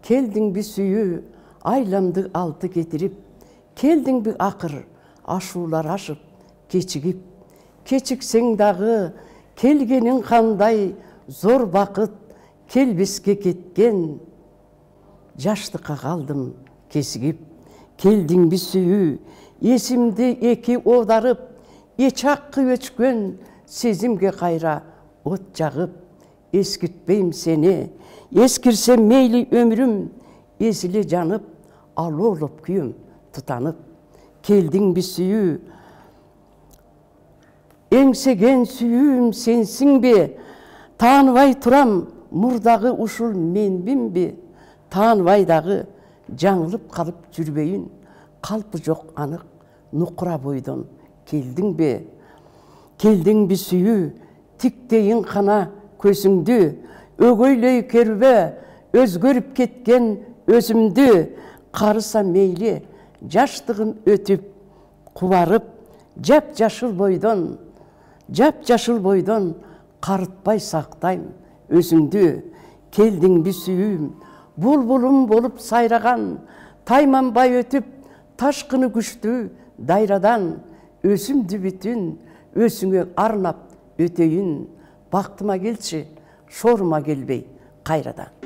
Келдің бі сүйі, айламды алты кетіріп, келдің бі ақыр, ашулар ашып, кечігіп. Кечіксең дағы, келгенің қандай, зор бақыт, келбеске кеткен. Жаштыққа қалдым, кесігіп. Келдің бі сүйі, есімді екі одарып, ечаққы өчкен, сезімге қайра от жағып. Ескіртпейм сені, ескірсем мейлі өмірім, есілі жанып, алолып күйім тұтанып. Келдің бі сүйі, еңсеген сүйім сенсің бе, таныбай тұрам, мұрдағы ұшыл менбін бе, таныбайдағы жаңылып қалып жүрбейін, қалпы жоқ анық, нұқыра бойдан келдің бе. Келдің бі сүйі, тіктейін қана көзіңді, өгейлей кербе, өзгөріп кеткен өзімді, қарыса мейлі, жаштығым өтіп, қуарып, жап-жашыл бойдан қарытпай сақтайм өзіңді. Келдің бі сүйім, бұлбұлым болып сайраған, тайманбай өтіп, ташқыны күшті дайрадан, өзімді бүтін, өсіңе арнап өтейін. Бақтыма келші, шорыма келбей қайрадан.